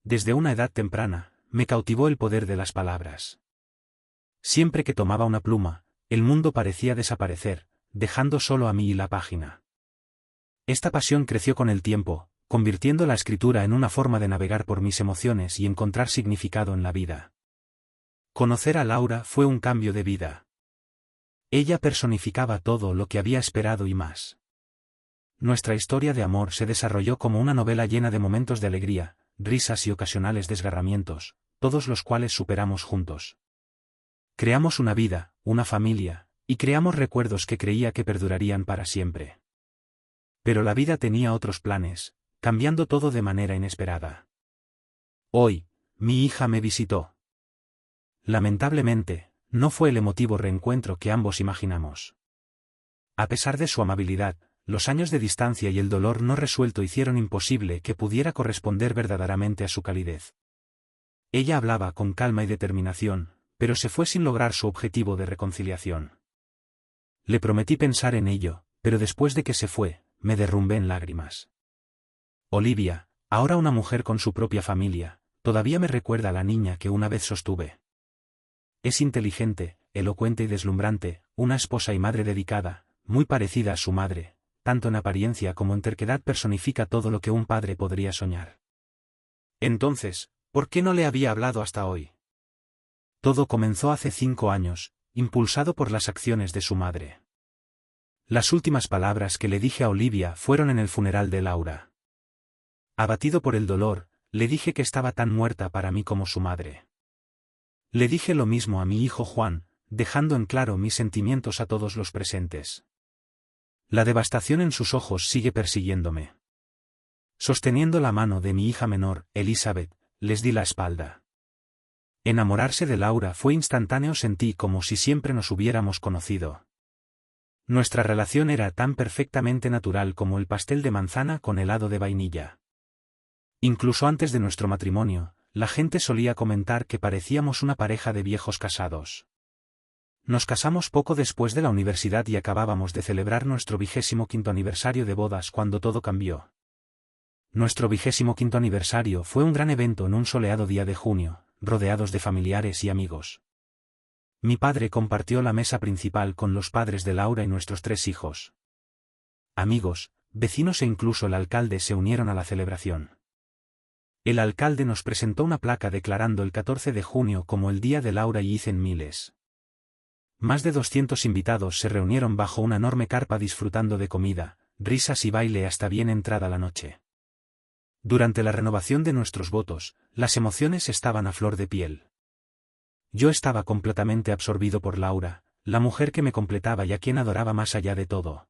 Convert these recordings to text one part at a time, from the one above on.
Desde una edad temprana, me cautivó el poder de las palabras. Siempre que tomaba una pluma, el mundo parecía desaparecer, dejando solo a mí y la página. Esta pasión creció con el tiempo, convirtiendo la escritura en una forma de navegar por mis emociones y encontrar significado en la vida. Conocer a Laura fue un cambio de vida. Ella personificaba todo lo que había esperado y más. Nuestra historia de amor se desarrolló como una novela llena de momentos de alegría, risas y ocasionales desgarramientos, todos los cuales superamos juntos. Creamos una vida, una familia, y creamos recuerdos que creía que perdurarían para siempre. Pero la vida tenía otros planes, cambiando todo de manera inesperada. Hoy, mi hija me visitó. Lamentablemente, no fue el emotivo reencuentro que ambos imaginamos. A pesar de su amabilidad, los años de distancia y el dolor no resuelto hicieron imposible que pudiera corresponder verdaderamente a su calidez. Ella hablaba con calma y determinación, pero se fue sin lograr su objetivo de reconciliación. Le prometí pensar en ello, pero después de que se fue, me derrumbé en lágrimas. Olivia, ahora una mujer con su propia familia, todavía me recuerda a la niña que una vez sostuve. Es inteligente, elocuente y deslumbrante, una esposa y madre dedicada, muy parecida a su madre, tanto en apariencia como en terquedad personifica todo lo que un padre podría soñar. Entonces, ¿por qué no le había hablado hasta hoy? Todo comenzó hace 5 años, impulsado por las acciones de su madre. Las últimas palabras que le dije a Olivia fueron en el funeral de Laura. Abatido por el dolor, le dije que estaba tan muerta para mí como su madre. Le dije lo mismo a mi hijo Juan, dejando en claro mis sentimientos a todos los presentes. La devastación en sus ojos sigue persiguiéndome. Sosteniendo la mano de mi hija menor, Elizabeth, les di la espalda. Enamorarse de Laura fue instantáneo, sentí como si siempre nos hubiéramos conocido. Nuestra relación era tan perfectamente natural como el pastel de manzana con helado de vainilla. Incluso antes de nuestro matrimonio, la gente solía comentar que parecíamos una pareja de viejos casados. Nos casamos poco después de la universidad y acabábamos de celebrar nuestro 25º aniversario de bodas cuando todo cambió. Nuestro 25º aniversario fue un gran evento en un soleado día de junio, rodeados de familiares y amigos. Mi padre compartió la mesa principal con los padres de Laura y nuestros 3 hijos. Amigos, vecinos e incluso el alcalde se unieron a la celebración. El alcalde nos presentó una placa declarando el 14 de junio como el día de Laura y Ethan Miles. Más de 200 invitados se reunieron bajo una enorme carpa disfrutando de comida, risas y baile hasta bien entrada la noche. Durante la renovación de nuestros votos, las emociones estaban a flor de piel. Yo estaba completamente absorbido por Laura, la mujer que me completaba y a quien adoraba más allá de todo.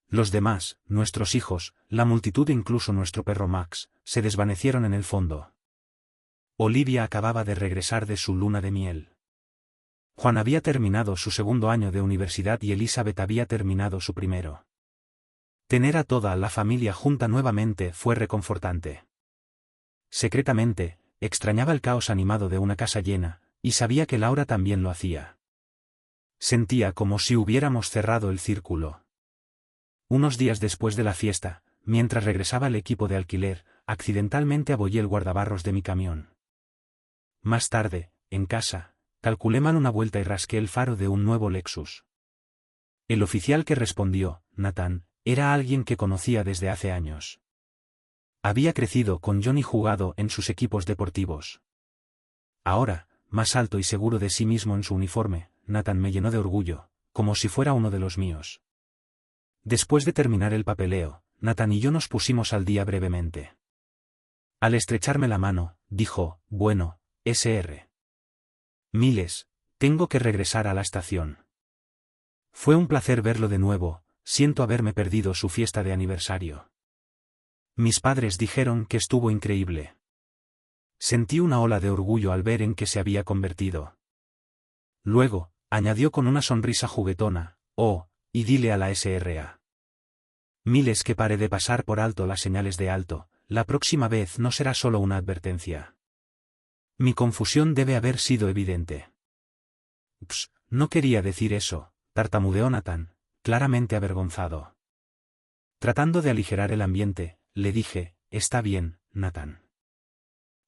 Los demás, nuestros hijos, la multitud e incluso nuestro perro Max, se desvanecieron en el fondo. Olivia acababa de regresar de su luna de miel. Juan había terminado su 2º año de universidad y Elizabeth había terminado su 1º. Tener a toda la familia junta nuevamente fue reconfortante. Secretamente, extrañaba el caos animado de una casa llena, y sabía que Laura también lo hacía. Sentía como si hubiéramos cerrado el círculo. Unos días después de la fiesta, mientras regresaba el equipo de alquiler, accidentalmente abollé el guardabarros de mi camión. Más tarde, en casa, calculé mal una vuelta y rasqué el faro de un nuevo Lexus. El oficial que respondió, Nathan, era alguien que conocía desde hace años. Había crecido con John y jugado en sus equipos deportivos. Ahora, más alto y seguro de sí mismo en su uniforme, Nathan me llenó de orgullo, como si fuera uno de los míos. Después de terminar el papeleo, Nathan y yo nos pusimos al día brevemente. Al estrecharme la mano, dijo, bueno, Sr. Miles, tengo que regresar a la estación. Fue un placer verlo de nuevo, siento haberme perdido su fiesta de aniversario. Mis padres dijeron que estuvo increíble. Sentí una ola de orgullo al ver en qué se había convertido. Luego, añadió con una sonrisa juguetona, oh, y dile a la SRA. Miles que pare de pasar por alto las señales de alto, la próxima vez no será solo una advertencia. Mi confusión debe haber sido evidente. No quería decir eso, tartamudeó Nathan, claramente avergonzado. Tratando de aligerar el ambiente, le dije, está bien, Nathan.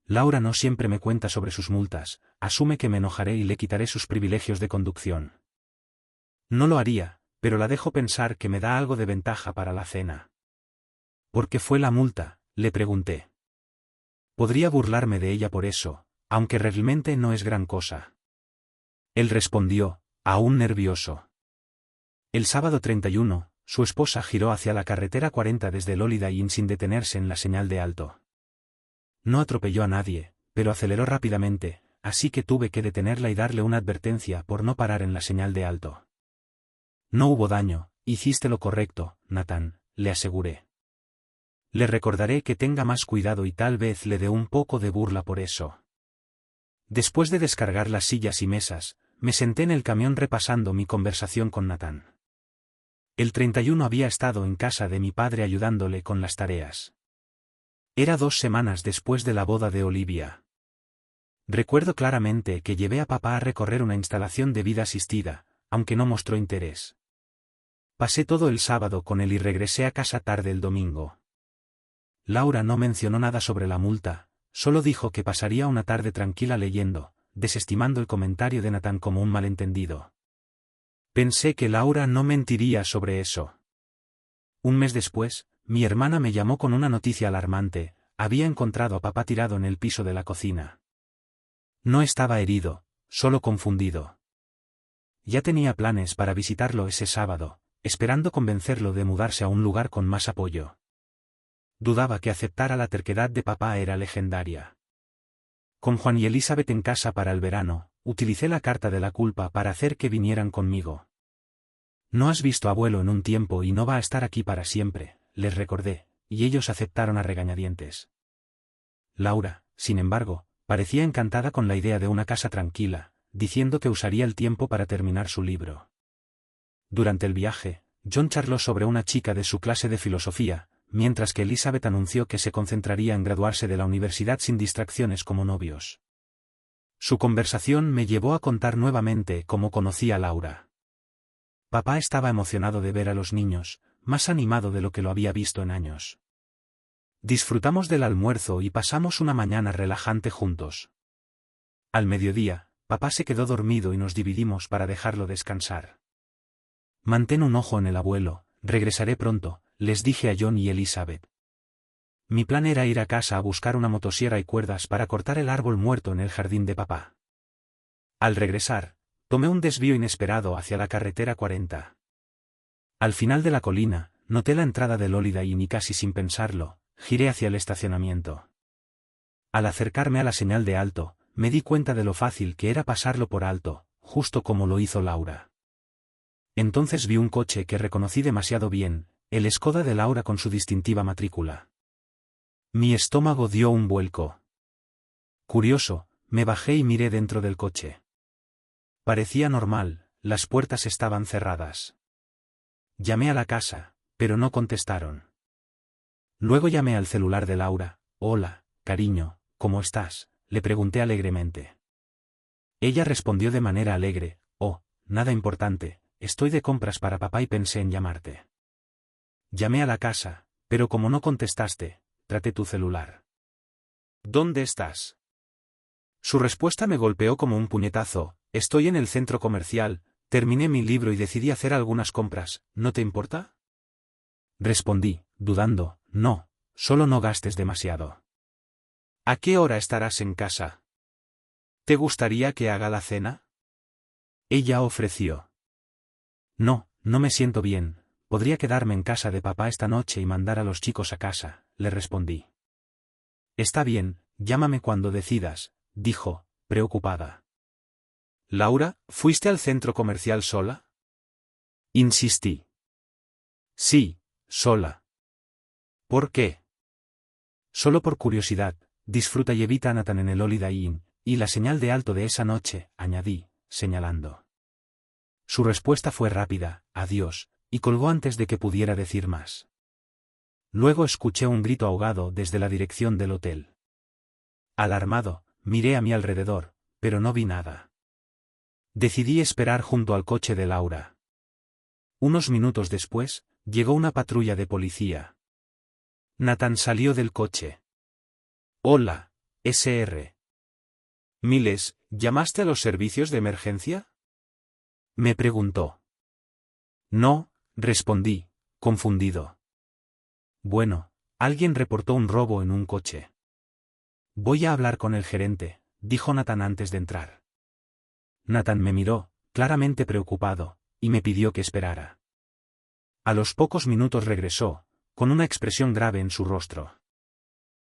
Laura no siempre me cuenta sobre sus multas, asume que me enojaré y le quitaré sus privilegios de conducción. No lo haría, pero la dejo pensar que me da algo de ventaja para la cena. ¿Por qué fue la multa?, le pregunté. Podría burlarme de ella por eso, aunque realmente no es gran cosa. Él respondió, aún nervioso. El sábado 31, su esposa giró hacia la carretera 40 desde el Holiday Inn sin detenerse en la señal de alto. No atropelló a nadie, pero aceleró rápidamente, así que tuve que detenerla y darle una advertencia por no parar en la señal de alto. No hubo daño, hiciste lo correcto, Nathan, le aseguré. Le recordaré que tenga más cuidado y tal vez le dé un poco de burla por eso. Después de descargar las sillas y mesas, me senté en el camión repasando mi conversación con Nathan. El 31 había estado en casa de mi padre ayudándole con las tareas. Era 2 semanas después de la boda de Olivia. Recuerdo claramente que llevé a papá a recorrer una instalación de vida asistida, aunque no mostró interés. Pasé todo el sábado con él y regresé a casa tarde el domingo. Laura no mencionó nada sobre la multa, solo dijo que pasaría una tarde tranquila leyendo, desestimando el comentario de Nathan como un malentendido. Pensé que Laura no mentiría sobre eso. Un mes después, mi hermana me llamó con una noticia alarmante: había encontrado a papá tirado en el piso de la cocina. No estaba herido, solo confundido. Ya tenía planes para visitarlo ese sábado, esperando convencerlo de mudarse a un lugar con más apoyo. Dudaba que aceptara la terquedad de papá era legendaria. Con Juan y Elizabeth en casa para el verano, utilicé la carta de la culpa para hacer que vinieran conmigo. No has visto a abuelo en un tiempo y no va a estar aquí para siempre, les recordé, y ellos aceptaron a regañadientes. Laura, sin embargo, parecía encantada con la idea de una casa tranquila, diciendo que usaría el tiempo para terminar su libro. Durante el viaje, John charló sobre una chica de su clase de filosofía, mientras que Elizabeth anunció que se concentraría en graduarse de la universidad sin distracciones como novios. Su conversación me llevó a contar nuevamente cómo conocí a Laura. Papá estaba emocionado de ver a los niños, más animado de lo que lo había visto en años. Disfrutamos del almuerzo y pasamos una mañana relajante juntos. Al mediodía, papá se quedó dormido y nos dividimos para dejarlo descansar. Mantén un ojo en el abuelo, regresaré pronto, les dije a John y Elizabeth. Mi plan era ir a casa a buscar una motosierra y cuerdas para cortar el árbol muerto en el jardín de papá. Al regresar, tomé un desvío inesperado hacia la carretera 40. Al final de la colina, noté la entrada del Holiday Inn y casi sin pensarlo, giré hacia el estacionamiento. Al acercarme a la señal de alto, me di cuenta de lo fácil que era pasarlo por alto, justo como lo hizo Laura. Entonces vi un coche que reconocí demasiado bien, el Skoda de Laura con su distintiva matrícula. Mi estómago dio un vuelco. Curioso, me bajé y miré dentro del coche. Parecía normal, las puertas estaban cerradas. Llamé a la casa, pero no contestaron. Luego llamé al celular de Laura. Hola, cariño, ¿cómo estás?, le pregunté alegremente. Ella respondió de manera alegre: oh, nada importante, estoy de compras para papá y pensé en llamarte. Llamé a la casa, pero como no contestaste, traté tu celular. ¿Dónde estás? Su respuesta me golpeó como un puñetazo. Estoy en el centro comercial, terminé mi libro y decidí hacer algunas compras, ¿no te importa? Respondí, dudando, no, solo no gastes demasiado. ¿A qué hora estarás en casa? ¿Te gustaría que haga la cena? Ella ofreció. No, no me siento bien, podría quedarme en casa de papá esta noche y mandar a los chicos a casa, le respondí. Está bien, llámame cuando decidas, dijo, preocupada. Laura, ¿fuiste al centro comercial sola? Insistí. Sí, sola. ¿Por qué? Solo por curiosidad, disfruta y evita a Nathan en el Holiday Inn, y la señal de alto de esa noche, añadí, señalando. Su respuesta fue rápida, adiós, y colgó antes de que pudiera decir más. Luego escuché un grito ahogado desde la dirección del hotel. Alarmado, miré a mi alrededor, pero no vi nada. Decidí esperar junto al coche de Laura. Unos minutos después, llegó una patrulla de policía. Nathan salió del coche. Hola, Sr. Miles, ¿llamaste a los servicios de emergencia? Me preguntó. No, respondí, confundido. Bueno, alguien reportó un robo en un coche. Voy a hablar con el gerente, dijo Nathan antes de entrar. Nathan me miró, claramente preocupado, y me pidió que esperara. A los pocos minutos regresó, con una expresión grave en su rostro.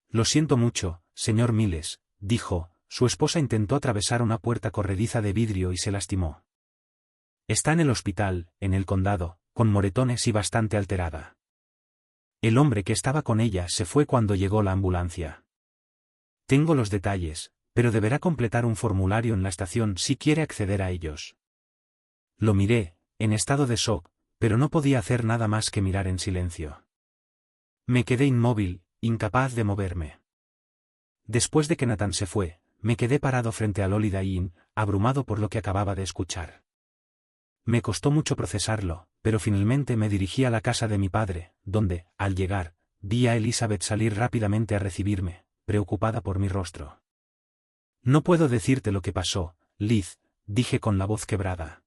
Lo siento mucho, señor Miles, dijo, su esposa intentó atravesar una puerta corrediza de vidrio y se lastimó. Está en el hospital, en el condado, con moretones y bastante alterada. El hombre que estaba con ella se fue cuando llegó la ambulancia. Tengo los detalles, pero deberá completar un formulario en la estación si quiere acceder a ellos. Lo miré, en estado de shock, pero no podía hacer nada más que mirar en silencio. Me quedé inmóvil, incapaz de moverme. Después de que Nathan se fue, me quedé parado frente al Holiday Inn, abrumado por lo que acababa de escuchar. Me costó mucho procesarlo, pero finalmente me dirigí a la casa de mi padre, donde, al llegar, vi a Elizabeth salir rápidamente a recibirme, preocupada por mi rostro. No puedo decirte lo que pasó, Liz, dije con la voz quebrada.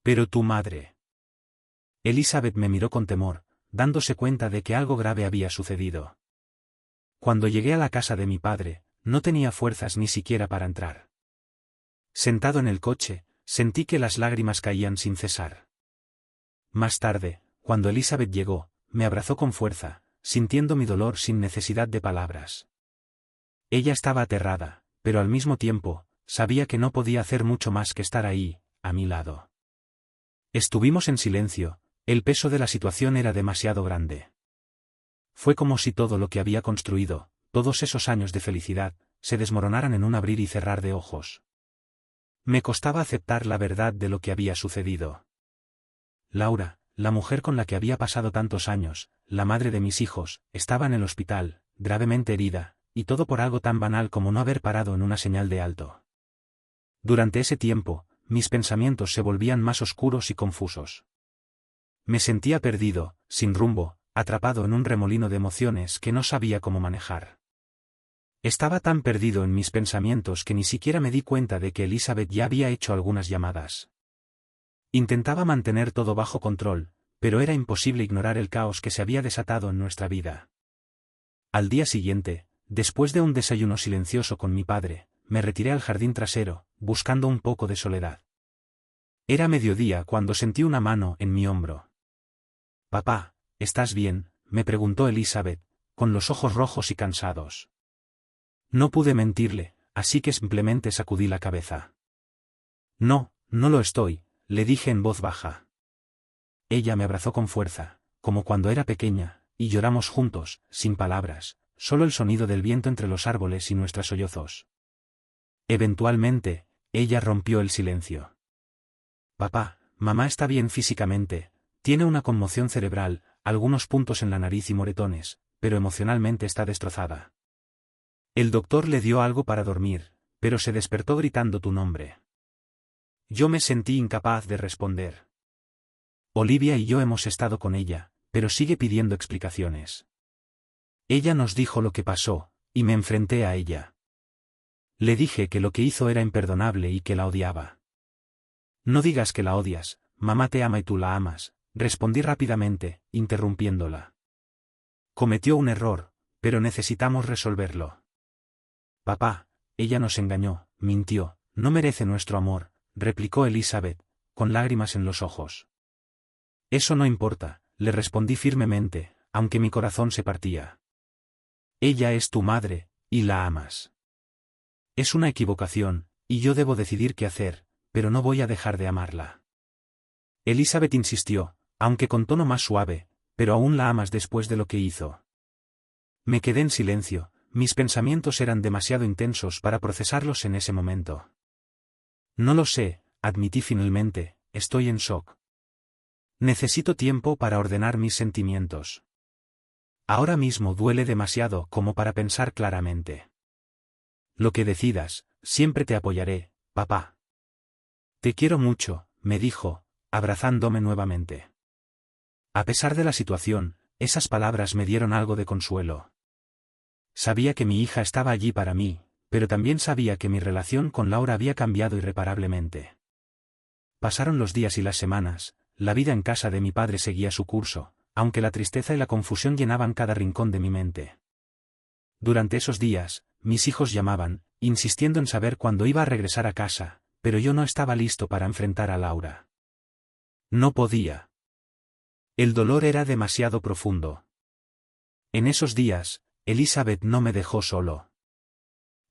Pero tu madre. Elizabeth me miró con temor, dándose cuenta de que algo grave había sucedido. Cuando llegué a la casa de mi padre, no tenía fuerzas ni siquiera para entrar. Sentado en el coche, sentí que las lágrimas caían sin cesar. Más tarde, cuando Elizabeth llegó, me abrazó con fuerza, sintiendo mi dolor sin necesidad de palabras. Ella estaba aterrada, pero al mismo tiempo, sabía que no podía hacer mucho más que estar ahí, a mi lado. Estuvimos en silencio, el peso de la situación era demasiado grande. Fue como si todo lo que había construido, todos esos años de felicidad, se desmoronaran en un abrir y cerrar de ojos. Me costaba aceptar la verdad de lo que había sucedido. Laura, la mujer con la que había pasado tantos años, la madre de mis hijos, estaba en el hospital, gravemente herida, y todo por algo tan banal como no haber parado en una señal de alto. Durante ese tiempo, mis pensamientos se volvían más oscuros y confusos. Me sentía perdido, sin rumbo, atrapado en un remolino de emociones que no sabía cómo manejar. Estaba tan perdido en mis pensamientos que ni siquiera me di cuenta de que Elizabeth ya había hecho algunas llamadas. Intentaba mantener todo bajo control, pero era imposible ignorar el caos que se había desatado en nuestra vida. Al día siguiente, después de un desayuno silencioso con mi padre, me retiré al jardín trasero, buscando un poco de soledad. Era mediodía cuando sentí una mano en mi hombro. «Papá, ¿estás bien?», me preguntó Elizabeth, con los ojos rojos y cansados. No pude mentirle, así que simplemente sacudí la cabeza. «No, no lo estoy», le dije en voz baja. Ella me abrazó con fuerza, como cuando era pequeña, y lloramos juntos, sin palabras, solo el sonido del viento entre los árboles y nuestros sollozos. Eventualmente, ella rompió el silencio. «Papá, mamá está bien físicamente, tiene una conmoción cerebral, algunos puntos en la nariz y moretones, pero emocionalmente está destrozada. El doctor le dio algo para dormir, pero se despertó gritando tu nombre». Yo me sentí incapaz de responder. Olivia y yo hemos estado con ella, pero sigue pidiendo explicaciones. Ella nos dijo lo que pasó, y me enfrenté a ella. Le dije que lo que hizo era imperdonable y que la odiaba. «No digas que la odias, mamá te ama y tú la amas», respondí rápidamente, interrumpiéndola. «Cometió un error, pero necesitamos resolverlo». «Papá, ella nos engañó, mintió, no merece nuestro amor», replicó Elizabeth, con lágrimas en los ojos. «Eso no importa», le respondí firmemente, aunque mi corazón se partía. «Ella es tu madre, y la amas. Es una equivocación, y yo debo decidir qué hacer, pero no voy a dejar de amarla». Elizabeth insistió, aunque con tono más suave, «pero aún la amas después de lo que hizo». Me quedé en silencio, mis pensamientos eran demasiado intensos para procesarlos en ese momento. «No lo sé», admití finalmente, «estoy en shock. Necesito tiempo para ordenar mis sentimientos. Ahora mismo duele demasiado como para pensar claramente». «Lo que decidas, siempre te apoyaré, papá». «Te quiero mucho», me dijo, abrazándome nuevamente. A pesar de la situación, esas palabras me dieron algo de consuelo. Sabía que mi hija estaba allí para mí, pero también sabía que mi relación con Laura había cambiado irreparablemente. Pasaron los días y las semanas, la vida en casa de mi padre seguía su curso, aunque la tristeza y la confusión llenaban cada rincón de mi mente. Durante esos días, mis hijos llamaban, insistiendo en saber cuándo iba a regresar a casa, pero yo no estaba listo para enfrentar a Laura. No podía. El dolor era demasiado profundo. En esos días, Elizabeth no me dejó solo.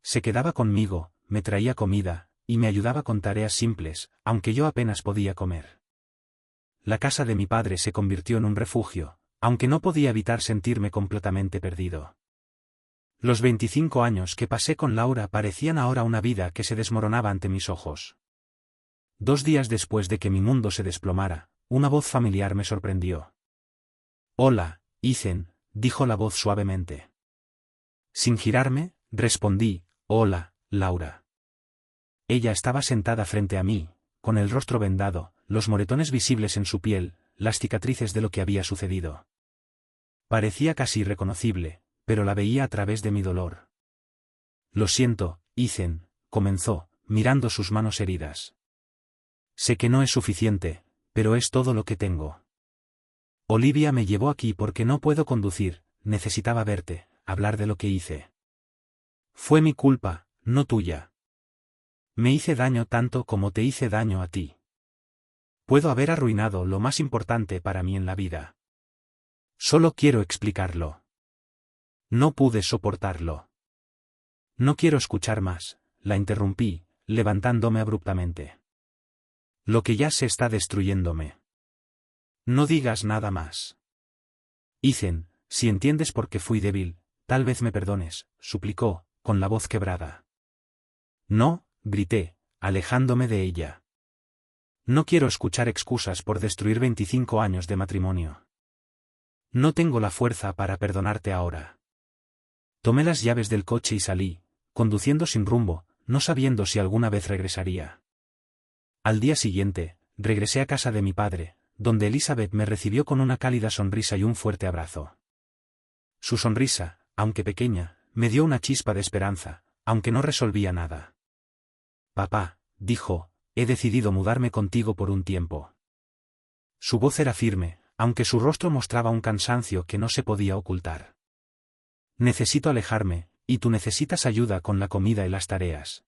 Se quedaba conmigo, me traía comida, y me ayudaba con tareas simples, aunque yo apenas podía comer. La casa de mi padre se convirtió en un refugio, aunque no podía evitar sentirme completamente perdido. Los 25 años que pasé con Laura parecían ahora una vida que se desmoronaba ante mis ojos. 2 días después de que mi mundo se desplomara, una voz familiar me sorprendió. «Hola, Ethan», dijo la voz suavemente. Sin girarme, respondí, «Hola, Laura». Ella estaba sentada frente a mí, con el rostro vendado, los moretones visibles en su piel, las cicatrices de lo que había sucedido. Parecía casi irreconocible, pero la veía a través de mi dolor. «Lo siento, Ethan», comenzó, mirando sus manos heridas. «Sé que no es suficiente, pero es todo lo que tengo. Olivia me llevó aquí porque no puedo conducir, necesitaba verte, hablar de lo que hice. Fue mi culpa, no tuya. Me hice daño tanto como te hice daño a ti. Puedo haber arruinado lo más importante para mí en la vida. Solo quiero explicarlo. No pude soportarlo». «No quiero escuchar más», la interrumpí, levantándome abruptamente. «Lo que ya se está destruyéndome. No digas nada más. Ethan, si entiendes por qué fui débil, tal vez me perdones», suplicó, con la voz quebrada. «No», grité, alejándome de ella. «No quiero escuchar excusas por destruir 25 años de matrimonio. No tengo la fuerza para perdonarte ahora». Tomé las llaves del coche y salí, conduciendo sin rumbo, no sabiendo si alguna vez regresaría. Al día siguiente, regresé a casa de mi padre, donde Elizabeth me recibió con una cálida sonrisa y un fuerte abrazo. Su sonrisa, aunque pequeña, me dio una chispa de esperanza, aunque no resolvía nada. «Papá», dijo, «he decidido mudarme contigo por un tiempo». Su voz era firme, aunque su rostro mostraba un cansancio que no se podía ocultar. «Necesito alejarme, y tú necesitas ayuda con la comida y las tareas.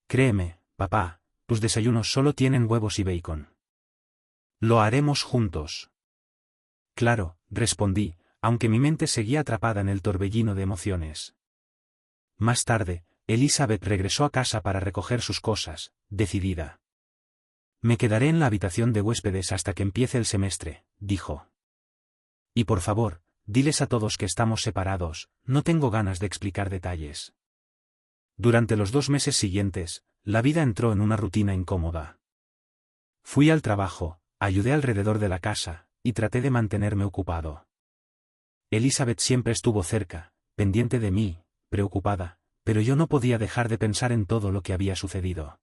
Créeme, papá, tus desayunos solo tienen huevos y bacon. Lo haremos juntos». «Claro», respondí, aunque mi mente seguía atrapada en el torbellino de emociones. Más tarde, Elizabeth regresó a casa para recoger sus cosas, decidida. «Me quedaré en la habitación de huéspedes hasta que empiece el semestre», dijo. «Y por favor, diles a todos que estamos separados, no tengo ganas de explicar detalles». Durante los 2 meses siguientes, la vida entró en una rutina incómoda. Fui al trabajo, ayudé alrededor de la casa, y traté de mantenerme ocupado. Elizabeth siempre estuvo cerca, pendiente de mí, preocupada, pero yo no podía dejar de pensar en todo lo que había sucedido.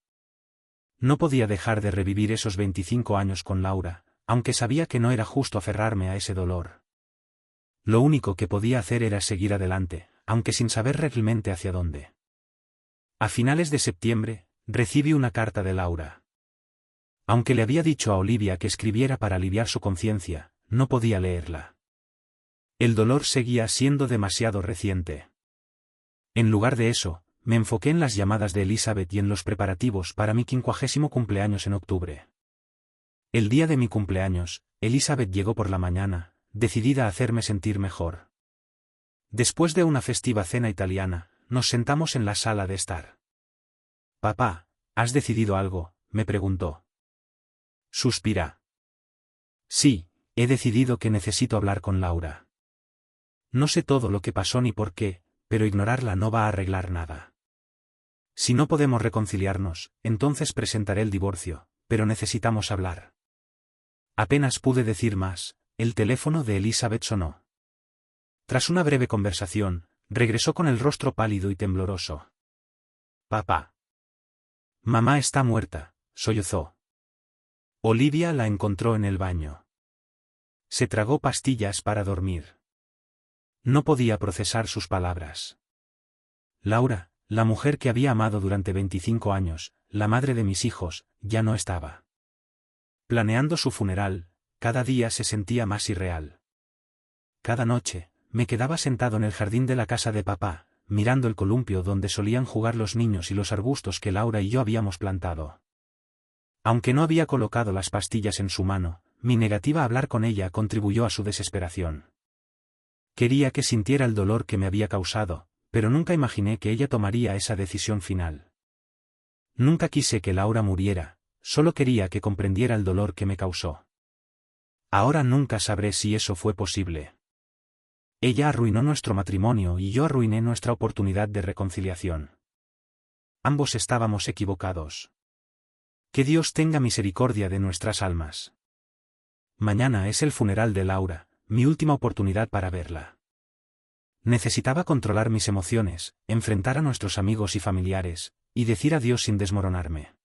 No podía dejar de revivir esos 25 años con Laura, aunque sabía que no era justo aferrarme a ese dolor. Lo único que podía hacer era seguir adelante, aunque sin saber realmente hacia dónde. A finales de septiembre, recibí una carta de Laura. Aunque le había dicho a Olivia que escribiera para aliviar su conciencia, no podía leerla. El dolor seguía siendo demasiado reciente. En lugar de eso, me enfoqué en las llamadas de Elizabeth y en los preparativos para mi 50º cumpleaños en octubre. El día de mi cumpleaños, Elizabeth llegó por la mañana, decidida a hacerme sentir mejor. Después de una festiva cena italiana, nos sentamos en la sala de estar. «Papá, ¿has decidido algo?», me preguntó. Suspiré. «Sí, he decidido que necesito hablar con Laura. No sé todo lo que pasó ni por qué, pero ignorarla no va a arreglar nada. Si no podemos reconciliarnos, entonces presentaré el divorcio, pero necesitamos hablar». Apenas pude decir más, el teléfono de Elizabeth sonó. Tras una breve conversación, regresó con el rostro pálido y tembloroso. «Papá. Mamá está muerta», sollozó. Olivia la encontró en el baño. Se tragó pastillas para dormir. No podía procesar sus palabras. Laura, la mujer que había amado durante 25 años, la madre de mis hijos, ya no estaba. Planeando su funeral, cada día se sentía más irreal. Cada noche, me quedaba sentado en el jardín de la casa de papá, mirando el columpio donde solían jugar los niños y los arbustos que Laura y yo habíamos plantado. Aunque no había colocado las pastillas en su mano, mi negativa a hablar con ella contribuyó a su desesperación. Quería que sintiera el dolor que me había causado, pero nunca imaginé que ella tomaría esa decisión final. Nunca quise que Laura muriera, solo quería que comprendiera el dolor que me causó. Ahora nunca sabré si eso fue posible. Ella arruinó nuestro matrimonio y yo arruiné nuestra oportunidad de reconciliación. Ambos estábamos equivocados. Que Dios tenga misericordia de nuestras almas. Mañana es el funeral de Laura, mi última oportunidad para verla. Necesitaba controlar mis emociones, enfrentar a nuestros amigos y familiares, y decir adiós sin desmoronarme.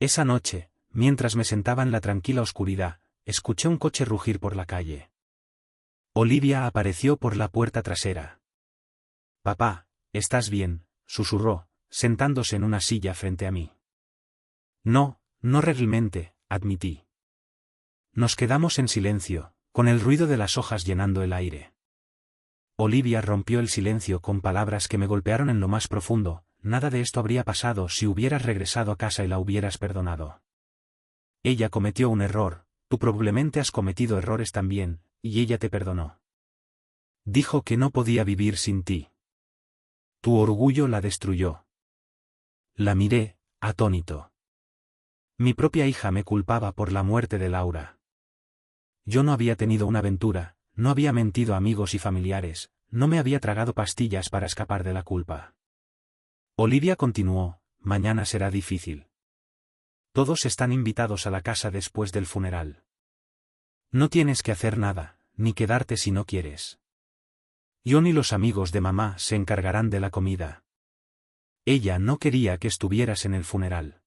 Esa noche, mientras me sentaba en la tranquila oscuridad, escuché un coche rugir por la calle. Olivia apareció por la puerta trasera. «Papá, ¿estás bien?», susurró, sentándose en una silla frente a mí. «No, no realmente», admití. Nos quedamos en silencio, con el ruido de las hojas llenando el aire. Olivia rompió el silencio con palabras que me golpearon en lo más profundo: «Nada de esto habría pasado si hubieras regresado a casa y la hubieras perdonado. Ella cometió un error, tú probablemente has cometido errores también, y ella te perdonó. Dijo que no podía vivir sin ti. Tu orgullo la destruyó». La miré, atónito. Mi propia hija me culpaba por la muerte de Laura. Yo no había tenido una aventura, no había mentido a amigos y familiares, no me había tragado pastillas para escapar de la culpa. Olivia continuó: «Mañana será difícil. Todos están invitados a la casa después del funeral. No tienes que hacer nada, ni quedarte si no quieres. John y los amigos de mamá se encargarán de la comida». Ella no quería que estuvieras en el funeral.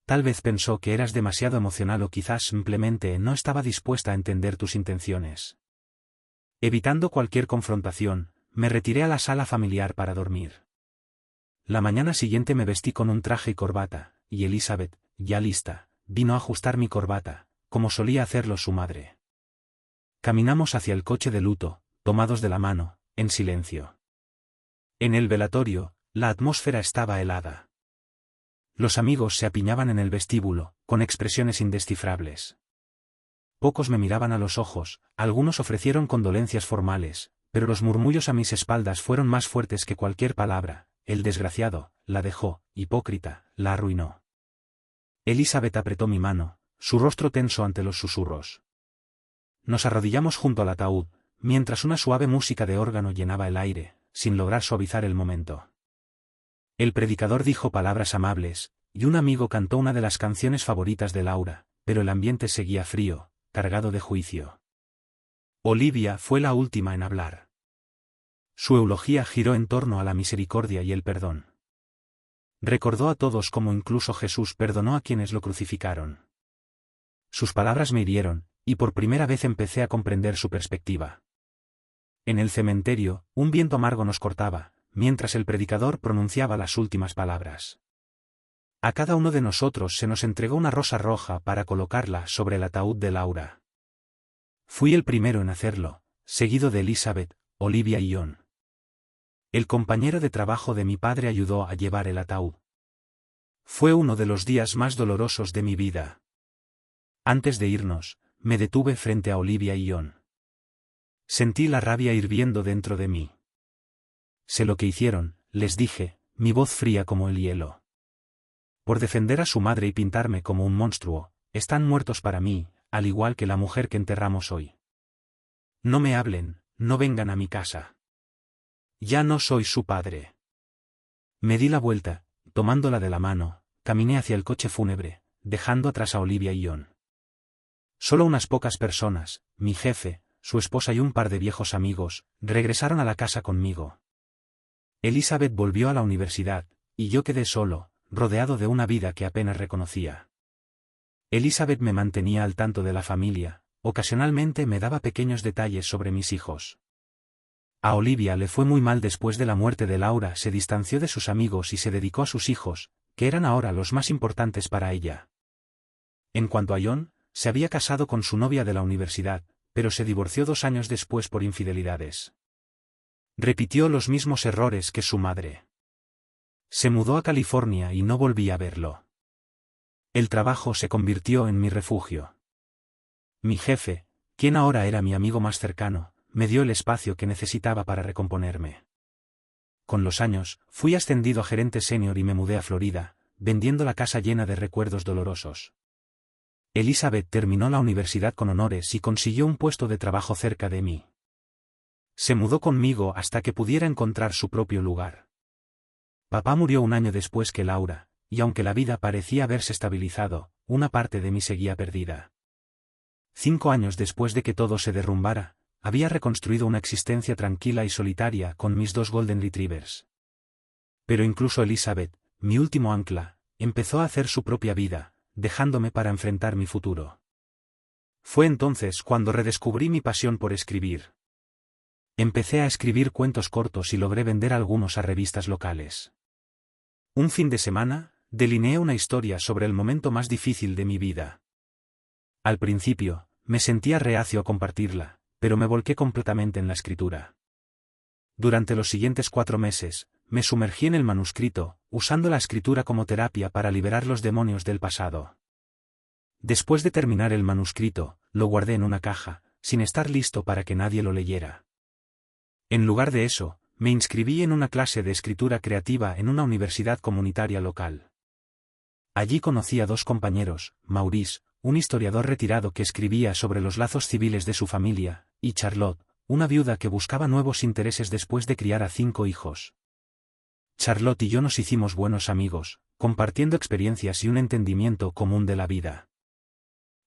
Tal vez pensó que eras demasiado emocional o quizás simplemente no estaba dispuesta a entender tus intenciones. Evitando cualquier confrontación, me retiré a la sala familiar para dormir. La mañana siguiente me vestí con un traje y corbata, y Elizabeth, ya lista, vino a ajustar mi corbata, como solía hacerlo su madre. Caminamos hacia el coche de luto, tomados de la mano, en silencio. En el velatorio, la atmósfera estaba helada. Los amigos se apiñaban en el vestíbulo, con expresiones indescifrables. Pocos me miraban a los ojos, algunos ofrecieron condolencias formales, pero los murmullos a mis espaldas fueron más fuertes que cualquier palabra: «El desgraciado, la dejó, hipócrita, la arruinó». Elizabeth apretó mi mano, su rostro tenso ante los susurros. Nos arrodillamos junto al ataúd, mientras una suave música de órgano llenaba el aire, sin lograr suavizar el momento. El predicador dijo palabras amables, y un amigo cantó una de las canciones favoritas de Laura, pero el ambiente seguía frío, cargado de juicio. Olivia fue la última en hablar. Su eulogía giró en torno a la misericordia y el perdón. Recordó a todos cómo incluso Jesús perdonó a quienes lo crucificaron. Sus palabras me hirieron, y por primera vez empecé a comprender su perspectiva. En el cementerio, un viento amargo nos cortaba, mientras el predicador pronunciaba las últimas palabras. A cada uno de nosotros se nos entregó una rosa roja para colocarla sobre el ataúd de Laura. Fui el primero en hacerlo, seguido de Elizabeth, Olivia y John. El compañero de trabajo de mi padre ayudó a llevar el ataúd. Fue uno de los días más dolorosos de mi vida. Antes de irnos, me detuve frente a Olivia y John. Sentí la rabia hirviendo dentro de mí. «Sé lo que hicieron», les dije, mi voz fría como el hielo. «Por defender a su madre y pintarme como un monstruo, están muertos para mí, al igual que la mujer que enterramos hoy. No me hablen, no vengan a mi casa. Ya no soy su padre». Me di la vuelta, tomándola de la mano, caminé hacia el coche fúnebre, dejando atrás a Olivia y John. Solo unas pocas personas, mi jefe, su esposa y un par de viejos amigos, regresaron a la casa conmigo. Elizabeth volvió a la universidad, y yo quedé solo, rodeado de una vida que apenas reconocía. Elizabeth me mantenía al tanto de la familia, ocasionalmente me daba pequeños detalles sobre mis hijos. A Olivia le fue muy mal después de la muerte de Laura, se distanció de sus amigos y se dedicó a sus hijos, que eran ahora los más importantes para ella. En cuanto a John, se había casado con su novia de la universidad, pero se divorció 2 años después por infidelidades. Repitió los mismos errores que su madre. Se mudó a California y no volví a verlo. El trabajo se convirtió en mi refugio. Mi jefe, quien ahora era mi amigo más cercano, me dio el espacio que necesitaba para recomponerme. Con los años, fui ascendido a gerente senior y me mudé a Florida, vendiendo la casa llena de recuerdos dolorosos. Elizabeth terminó la universidad con honores y consiguió un puesto de trabajo cerca de mí. Se mudó conmigo hasta que pudiera encontrar su propio lugar. Papá murió 1 año después que Laura, y aunque la vida parecía haberse estabilizado, una parte de mí seguía perdida. 5 años después de que todo se derrumbara, había reconstruido una existencia tranquila y solitaria con mis 2 Golden Retrievers. Pero incluso Elizabeth, mi último ancla, empezó a hacer su propia vida, dejándome para enfrentar mi futuro. Fue entonces cuando redescubrí mi pasión por escribir. Empecé a escribir cuentos cortos y logré vender algunos a revistas locales. Un fin de semana, delineé una historia sobre el momento más difícil de mi vida. Al principio, me sentía reacio a compartirla, pero me volqué completamente en la escritura. Durante los siguientes 4 meses, me sumergí en el manuscrito, usando la escritura como terapia para liberar los demonios del pasado. Después de terminar el manuscrito, lo guardé en una caja, sin estar listo para que nadie lo leyera. En lugar de eso, me inscribí en una clase de escritura creativa en una universidad comunitaria local. Allí conocí a 2 compañeros, Maurice, un historiador retirado que escribía sobre los lazos civiles de su familia, y Charlotte, una viuda que buscaba nuevos intereses después de criar a 5 hijos. Charlotte y yo nos hicimos buenos amigos, compartiendo experiencias y un entendimiento común de la vida.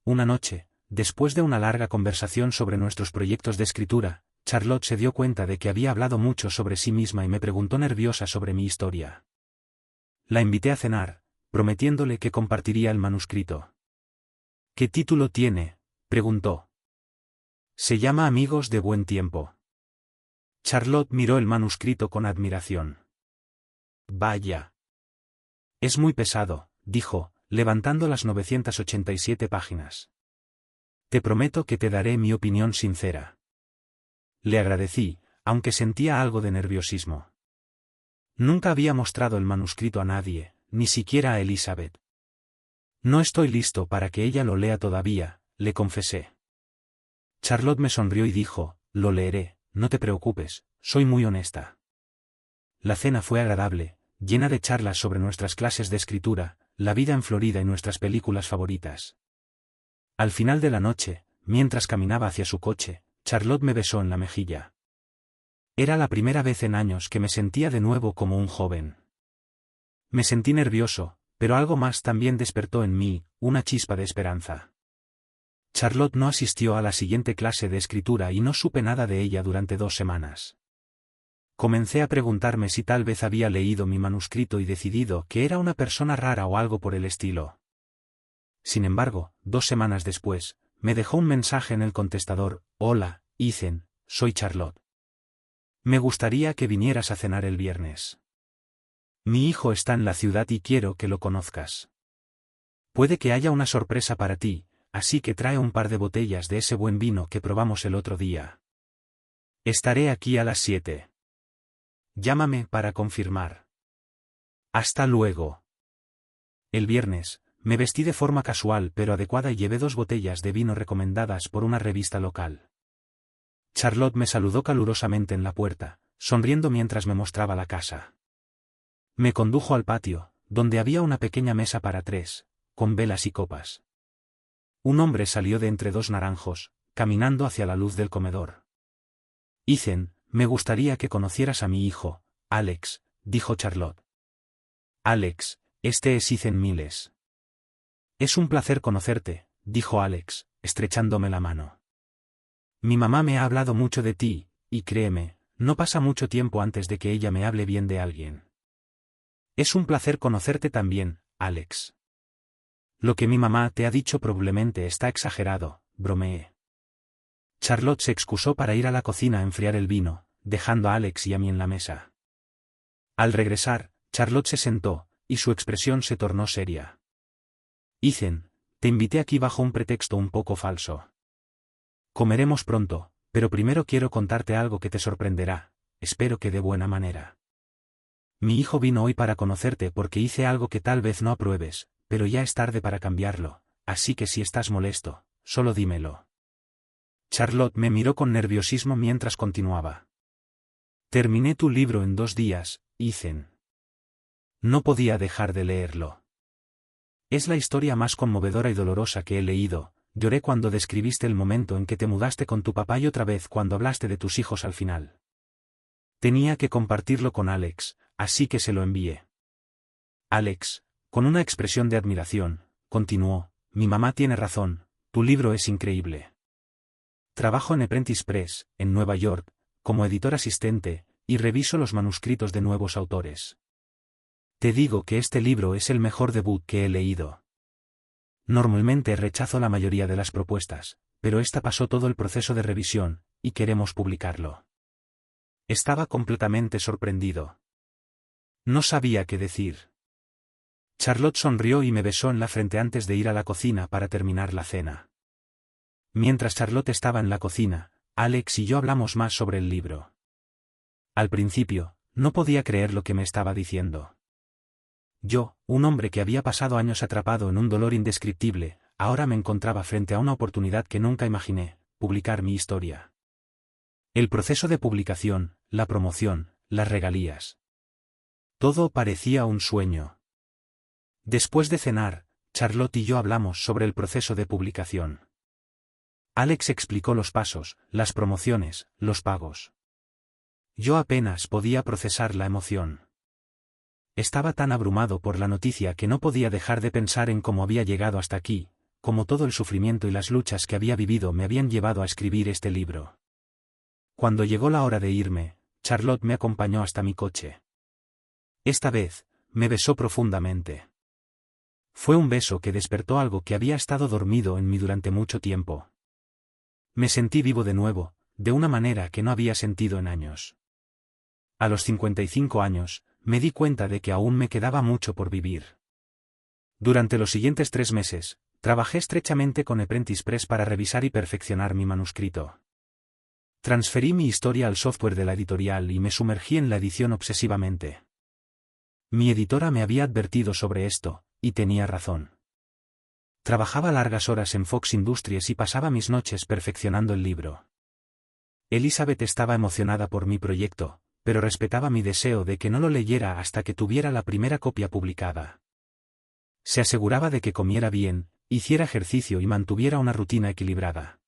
Una noche, después de una larga conversación sobre nuestros proyectos de escritura, Charlotte se dio cuenta de que había hablado mucho sobre sí misma y me preguntó nerviosa sobre mi historia. La invité a cenar, prometiéndole que compartiría el manuscrito. ¿Qué título tiene?, preguntó. Se llama Amigos de buen tiempo. Charlotte miró el manuscrito con admiración. Vaya. Es muy pesado, dijo, levantando las 987 páginas. Te prometo que te daré mi opinión sincera. Le agradecí, aunque sentía algo de nerviosismo. Nunca había mostrado el manuscrito a nadie, ni siquiera a Elizabeth. No estoy listo para que ella lo lea todavía, le confesé. Charlotte me sonrió y dijo, lo leeré, no te preocupes, soy muy honesta. La cena fue agradable, llena de charlas sobre nuestras clases de escritura, la vida en Florida y nuestras películas favoritas. Al final de la noche, mientras caminaba hacia su coche, Charlotte me besó en la mejilla. Era la primera vez en años que me sentía de nuevo como un joven. Me sentí nervioso, pero algo más también despertó en mí, una chispa de esperanza. Charlotte no asistió a la siguiente clase de escritura y no supe nada de ella durante 2 semanas. Comencé a preguntarme si tal vez había leído mi manuscrito y decidido que era una persona rara o algo por el estilo. Sin embargo, 2 semanas después, me dejó un mensaje en el contestador: Hola, Ethan, soy Charlotte. Me gustaría que vinieras a cenar el viernes. Mi hijo está en la ciudad y quiero que lo conozcas. Puede que haya una sorpresa para ti, así que trae un par de botellas de ese buen vino que probamos el otro día. Estaré aquí a las 7. Llámame para confirmar. Hasta luego. El viernes, me vestí de forma casual pero adecuada y llevé 2 botellas de vino recomendadas por una revista local. Charlotte me saludó calurosamente en la puerta, sonriendo mientras me mostraba la casa. Me condujo al patio, donde había una pequeña mesa para 3, con velas y copas. Un hombre salió de entre 2 naranjos, caminando hacia la luz del comedor. Ethan, me gustaría que conocieras a mi hijo, Alex, dijo Charlotte. Alex, este es Ethan Miles. Es un placer conocerte, dijo Alex, estrechándome la mano. Mi mamá me ha hablado mucho de ti, y créeme, no pasa mucho tiempo antes de que ella me hable bien de alguien. Es un placer conocerte también, Alex. Lo que mi mamá te ha dicho probablemente está exagerado, bromeé. Charlotte se excusó para ir a la cocina a enfriar el vino, dejando a Alex y a mí en la mesa. Al regresar, Charlotte se sentó, y su expresión se tornó seria. Ethan, te invité aquí bajo un pretexto un poco falso. Comeremos pronto, pero primero quiero contarte algo que te sorprenderá, espero que de buena manera. Mi hijo vino hoy para conocerte porque hice algo que tal vez no apruebes, pero ya es tarde para cambiarlo, así que si estás molesto, solo dímelo. Charlotte me miró con nerviosismo mientras continuaba. Terminé tu libro en 2 días, Ethan. No podía dejar de leerlo. Es la historia más conmovedora y dolorosa que he leído. Lloré cuando describiste el momento en que te mudaste con tu papá y otra vez cuando hablaste de tus hijos al final. Tenía que compartirlo con Alex, así que se lo envié. Alex, con una expresión de admiración, continuó, mi mamá tiene razón, tu libro es increíble. Trabajo en Apprentice Press, en Nueva York, como editor asistente, y reviso los manuscritos de nuevos autores. Te digo que este libro es el mejor debut que he leído. Normalmente rechazo la mayoría de las propuestas, pero esta pasó todo el proceso de revisión, y queremos publicarlo. Estaba completamente sorprendido. No sabía qué decir. Charlotte sonrió y me besó en la frente antes de ir a la cocina para terminar la cena. Mientras Charlotte estaba en la cocina, Alex y yo hablamos más sobre el libro. Al principio, no podía creer lo que me estaba diciendo. Yo, un hombre que había pasado años atrapado en un dolor indescriptible, ahora me encontraba frente a una oportunidad que nunca imaginé, publicar mi historia. El proceso de publicación, la promoción, las regalías. Todo parecía un sueño. Después de cenar, Charlotte y yo hablamos sobre el proceso de publicación. Alex explicó los pasos, las promociones, los pagos. Yo apenas podía procesar la emoción. Estaba tan abrumado por la noticia que no podía dejar de pensar en cómo había llegado hasta aquí, cómo todo el sufrimiento y las luchas que había vivido me habían llevado a escribir este libro. Cuando llegó la hora de irme, Charlotte me acompañó hasta mi coche. Esta vez, me besó profundamente. Fue un beso que despertó algo que había estado dormido en mí durante mucho tiempo. Me sentí vivo de nuevo, de una manera que no había sentido en años. A los 55 años, me di cuenta de que aún me quedaba mucho por vivir. Durante los siguientes 3 meses, trabajé estrechamente con Apprentice Press para revisar y perfeccionar mi manuscrito. Transferí mi historia al software de la editorial y me sumergí en la edición obsesivamente. Mi editora me había advertido sobre esto, y tenía razón. Trabajaba largas horas en Fox Industries y pasaba mis noches perfeccionando el libro. Elizabeth estaba emocionada por mi proyecto, pero respetaba mi deseo de que no lo leyera hasta que tuviera la primera copia publicada. Se aseguraba de que comiera bien, hiciera ejercicio y mantuviera una rutina equilibrada.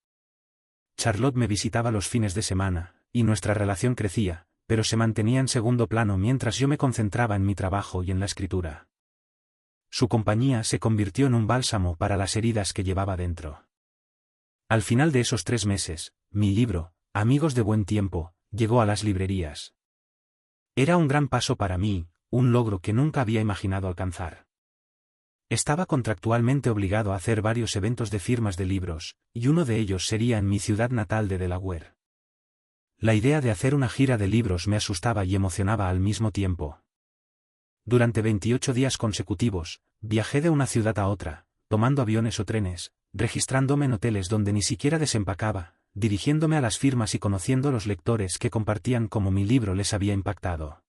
Charlotte me visitaba los fines de semana, y nuestra relación crecía, pero se mantenía en segundo plano mientras yo me concentraba en mi trabajo y en la escritura. Su compañía se convirtió en un bálsamo para las heridas que llevaba dentro. Al final de esos 3 meses, mi libro, Amigos de Buen Tiempo, llegó a las librerías. Era un gran paso para mí, un logro que nunca había imaginado alcanzar. Estaba contractualmente obligado a hacer varios eventos de firmas de libros, y uno de ellos sería en mi ciudad natal de Delaware. La idea de hacer una gira de libros me asustaba y emocionaba al mismo tiempo. Durante 28 días consecutivos, viajé de una ciudad a otra, tomando aviones o trenes, registrándome en hoteles donde ni siquiera desempacaba, dirigiéndome a las firmas y conociendo a los lectores que compartían cómo mi libro les había impactado.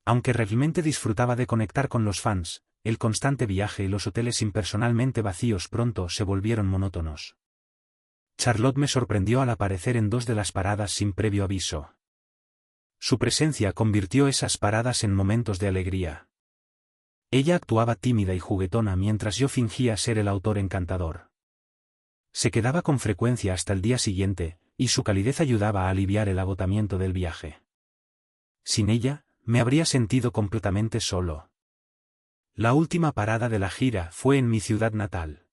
Aunque realmente disfrutaba de conectar con los fans, el constante viaje y los hoteles impersonalmente vacíos pronto se volvieron monótonos. Charlotte me sorprendió al aparecer en 2 de las paradas sin previo aviso. Su presencia convirtió esas paradas en momentos de alegría. Ella actuaba tímida y juguetona mientras yo fingía ser el autor encantador. Se quedaba con frecuencia hasta el día siguiente, y su calidez ayudaba a aliviar el agotamiento del viaje. Sin ella, me habría sentido completamente solo. La última parada de la gira fue en mi ciudad natal.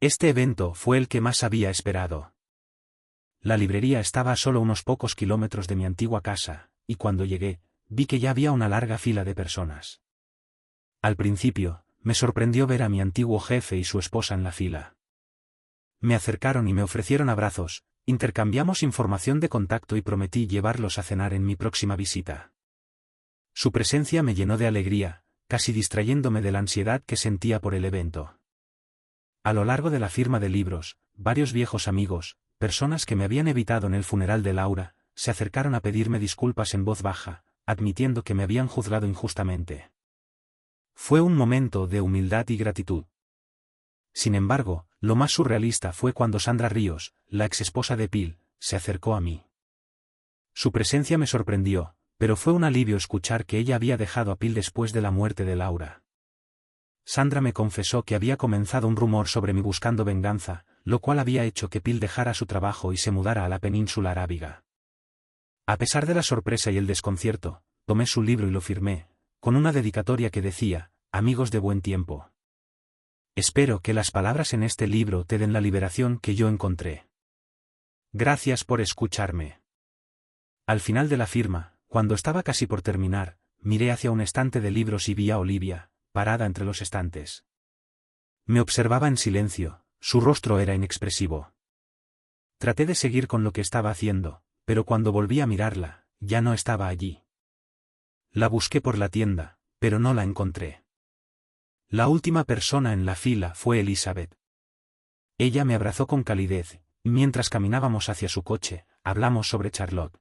Este evento fue el que más había esperado. La librería estaba a solo unos pocos kilómetros de mi antigua casa, y cuando llegué, vi que ya había una larga fila de personas. Al principio, me sorprendió ver a mi antiguo jefe y su esposa en la fila. Me acercaron y me ofrecieron abrazos, Intercambiamos información de contacto y prometí llevarlos a cenar en mi próxima visita. Su presencia me llenó de alegría, casi distrayéndome de la ansiedad que sentía por el evento. A lo largo de la firma de libros, varios viejos amigos, personas que me habían evitado en el funeral de Laura, se acercaron a pedirme disculpas en voz baja, admitiendo que me habían juzgado injustamente. Fue un momento de humildad y gratitud. Sin embargo, lo más surrealista fue cuando Sandra Ríos, la exesposa de Phil, se acercó a mí. Su presencia me sorprendió, pero fue un alivio escuchar que ella había dejado a Phil después de la muerte de Laura. Sandra me confesó que había comenzado un rumor sobre mí buscando venganza, lo cual había hecho que Phil dejara su trabajo y se mudara a la península arábiga. A pesar de la sorpresa y el desconcierto, tomé su libro y lo firmé, con una dedicatoria que decía, «Amigos de buen tiempo. Espero que las palabras en este libro te den la liberación que yo encontré. Gracias por escucharme». Al final de la firma, cuando estaba casi por terminar, miré hacia un estante de libros y vi a Olivia, parada entre los estantes. Me observaba en silencio, su rostro era inexpresivo. Traté de seguir con lo que estaba haciendo, pero cuando volví a mirarla, ya no estaba allí. La busqué por la tienda, pero no la encontré. La última persona en la fila fue Elizabeth. Ella me abrazó con calidez, y mientras caminábamos hacia su coche, hablamos sobre Charlotte.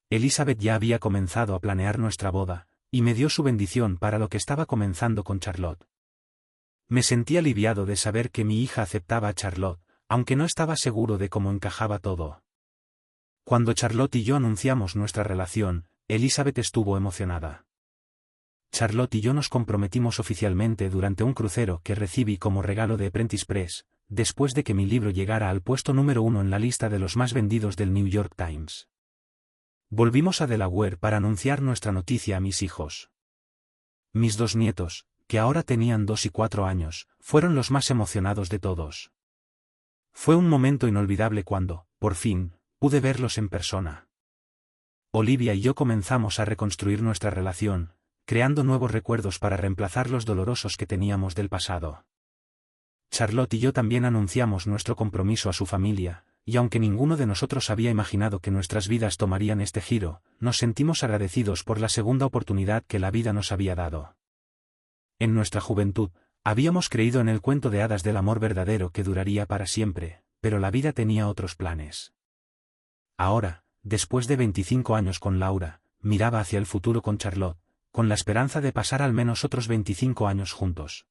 Elizabeth ya había comenzado a planear nuestra boda, y me dio su bendición para lo que estaba comenzando con Charlotte. Me sentí aliviado de saber que mi hija aceptaba a Charlotte, aunque no estaba seguro de cómo encajaba todo. Cuando Charlotte y yo anunciamos nuestra relación, Elizabeth estuvo emocionada. Charlotte y yo nos comprometimos oficialmente durante un crucero que recibí como regalo de Apprentice Press, después de que mi libro llegara al puesto número 1 en la lista de los más vendidos del New York Times. Volvimos a Delaware para anunciar nuestra noticia a mis hijos. Mis 2 nietos, que ahora tenían 2 y 4 años, fueron los más emocionados de todos. Fue un momento inolvidable cuando, por fin, pude verlos en persona. Olivia y yo comenzamos a reconstruir nuestra relación, creando nuevos recuerdos para reemplazar los dolorosos que teníamos del pasado. Charlotte y yo también anunciamos nuestro compromiso a su familia, y aunque ninguno de nosotros había imaginado que nuestras vidas tomarían este giro, nos sentimos agradecidos por la segunda oportunidad que la vida nos había dado. En nuestra juventud, habíamos creído en el cuento de hadas del amor verdadero que duraría para siempre, pero la vida tenía otros planes. Ahora, después de 25 años con Laura, miraba hacia el futuro con Charlotte, con la esperanza de pasar al menos otros 25 años juntos.